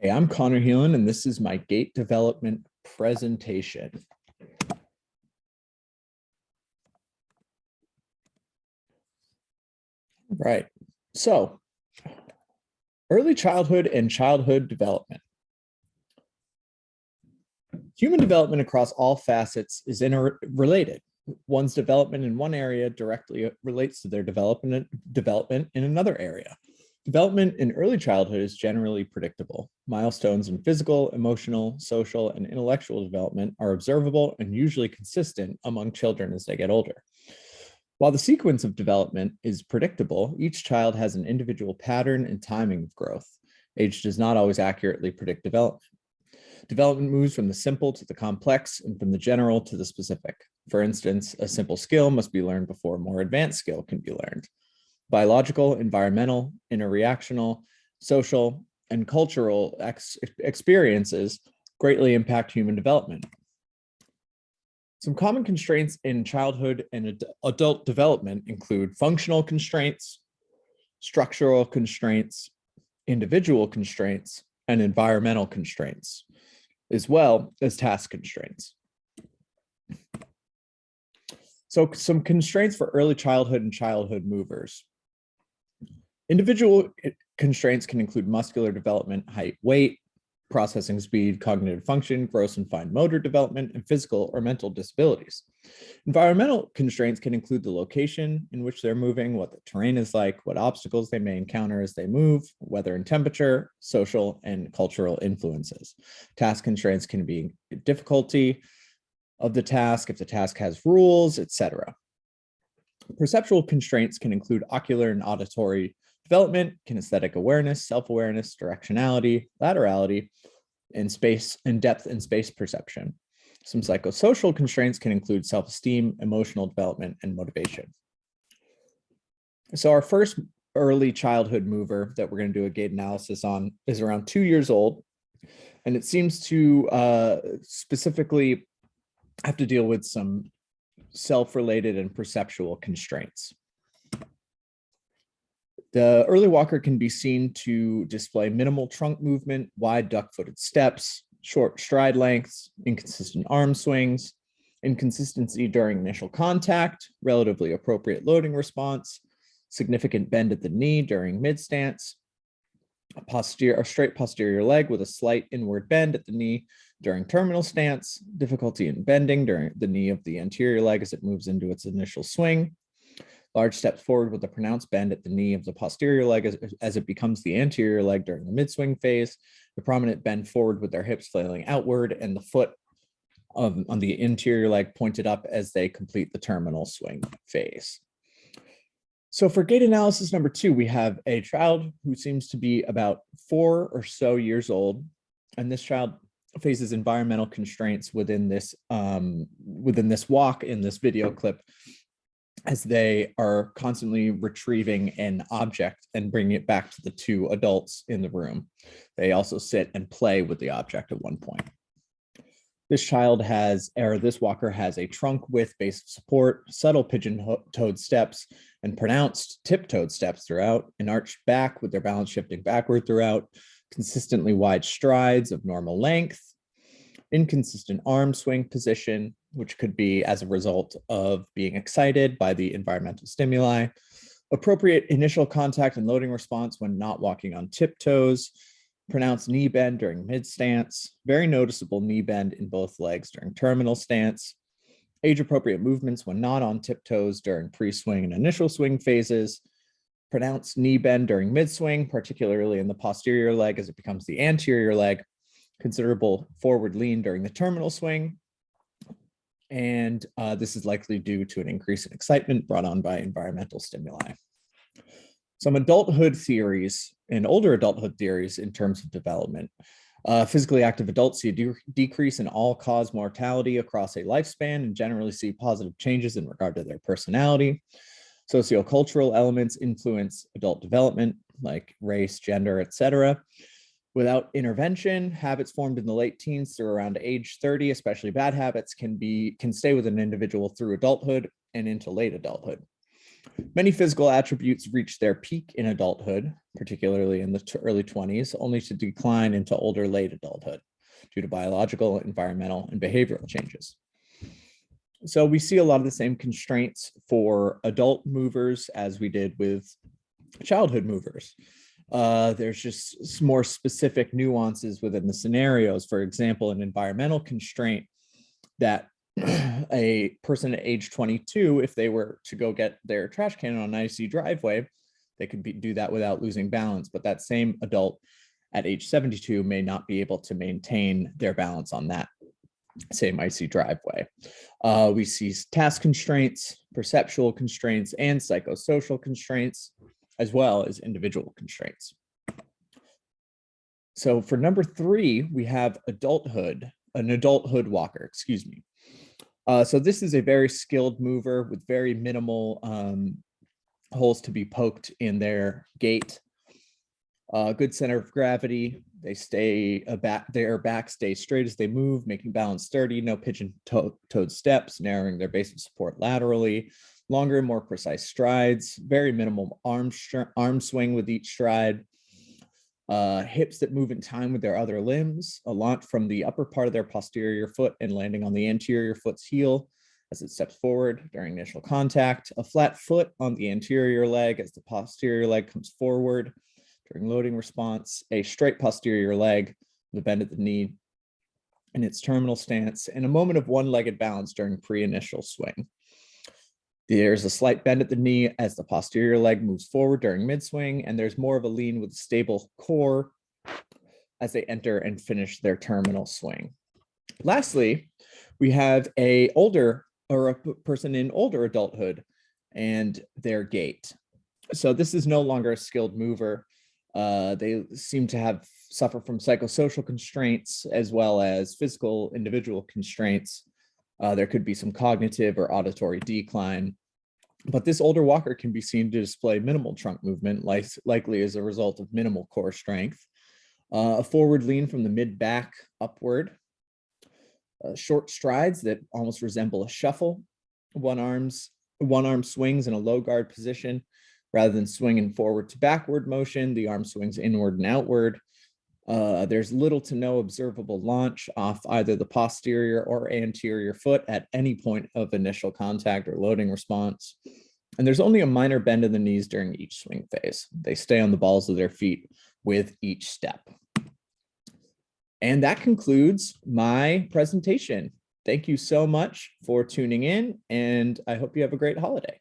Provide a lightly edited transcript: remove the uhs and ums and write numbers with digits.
Hey, I'm Conor Heelan, and this is my gait development presentation. Right. So, early childhood and childhood development. Human development across all facets is interrelated. One's development in one area directly relates to their development in another area. Development in early childhood is generally predictable. Milestones in physical, emotional, social, and intellectual development are observable and usually consistent among children as they get older. While the sequence of development is predictable, each child has an individual pattern and timing of growth. Age does not always accurately predict development. Development moves from the simple to the complex and from the general to the specific. For instance, a simple skill must be learned before a more advanced skill can be learned. Biological, environmental, interreactional, social, and cultural experiences greatly impact human development. Some common constraints in childhood and adult development include functional constraints, structural constraints, individual constraints, and environmental constraints, as well as task constraints. So some constraints for early childhood and childhood movers. Individual constraints can include muscular development, height, weight, processing speed, cognitive function, gross and fine motor development, and physical or mental disabilities. Environmental constraints can include the location in which they're moving, what the terrain is like, what obstacles they may encounter as they move, weather and temperature, social and cultural influences. Task constraints can be difficulty of the task, if the task has rules, etc. Perceptual constraints can include ocular and auditory development, kinesthetic awareness, self-awareness, directionality, laterality, and space and depth and space perception. Some psychosocial constraints can include self-esteem, emotional development, and motivation. So our first early childhood mover that we're going to do a gait analysis on is around 2 years old, and it seems to specifically have to deal with some self-related and perceptual constraints. The early walker can be seen to display minimal trunk movement, wide duck-footed steps, short stride lengths, inconsistent arm swings, inconsistency during initial contact, relatively appropriate loading response, significant bend at the knee during mid-stance, a straight posterior leg with a slight inward bend at the knee during terminal stance, difficulty in bending during the knee of the anterior leg as it moves into its initial swing, large steps forward with a pronounced bend at the knee of the posterior leg as it becomes the anterior leg during the mid-swing phase, the prominent bend forward with their hips flailing outward, and the foot on the interior leg pointed up as they complete the terminal swing phase. So for gait analysis number 2, we have a child who seems to be about 4 or so years old, and this child faces environmental constraints within this walk in this video clip, as they are constantly retrieving an object and bringing it back to the 2 adults in the room. They also sit and play with the object at one point. This walker has a trunk width base of support, subtle pigeon-toed steps, and pronounced tip-toed steps throughout, an arched back with their balance shifting backward throughout, consistently wide strides of normal length, inconsistent arm swing position, which could be as a result of being excited by the environmental stimuli, appropriate initial contact and loading response when not walking on tiptoes, pronounced knee bend during mid-stance, very noticeable knee bend in both legs during terminal stance, age-appropriate movements when not on tiptoes during pre-swing and initial swing phases, pronounced knee bend during mid-swing, particularly in the posterior leg as it becomes the anterior leg, considerable forward lean during the terminal swing, and this is likely due to an increase in excitement brought on by environmental stimuli. Some adulthood theories and older adulthood theories in terms of development. Physically active adults see a decrease in all-cause mortality across a lifespan and generally see positive changes in regard to their personality. Sociocultural elements influence adult development, like race, gender, etc. Without intervention, habits formed in the late teens through around age 30, especially bad habits, can stay with an individual through adulthood and into late adulthood. Many physical attributes reach their peak in adulthood, particularly in the early 20s, only to decline into older late adulthood due to biological, environmental, and behavioral changes. So we see a lot of the same constraints for adult movers as we did with childhood movers. There's just more specific nuances within the scenarios. For example, an environmental constraint that a person at age 22, if they were to go get their trash can on an icy driveway, they could do that without losing balance. But that same adult at age 72 may not be able to maintain their balance on that same icy driveway. We see task constraints, perceptual constraints, and psychosocial constraints, as well as individual constraints. So for number 3, we have an adulthood walker, excuse me. So this is a very skilled mover with very minimal holes to be poked in their gait. Good center of gravity. They stay their back stays straight as they move, making balance sturdy, no pigeon-toed steps, narrowing their base of support laterally, longer and more precise strides, very minimal arm swing with each stride, hips that move in time with their other limbs, a launch from the upper part of their posterior foot and landing on the anterior foot's heel as it steps forward during initial contact, a flat foot on the anterior leg as the posterior leg comes forward during loading response, a straight posterior leg with a bend at the knee in its terminal stance, and a moment of one-legged balance during pre-initial swing. There's a slight bend at the knee as the posterior leg moves forward during mid-swing, and there's more of a lean with a stable core as they enter and finish their terminal swing. Lastly, we have a person in older adulthood and their gait. So this is no longer a skilled mover. They seem to suffer from psychosocial constraints as well as physical individual constraints. There could be some cognitive or auditory decline, but this older walker can be seen to display minimal trunk movement, likely as a result of minimal core strength, a forward lean from the mid-back upward, short strides that almost resemble a shuffle, one arm swings in a low guard position. Rather than swinging forward to backward motion, the arm swings inward and outward. There's little to no observable launch off either the posterior or anterior foot at any point of initial contact or loading response. And there's only a minor bend in the knees during each swing phase. They stay on the balls of their feet with each step. And that concludes my presentation. Thank you so much for tuning in, and I hope you have a great holiday.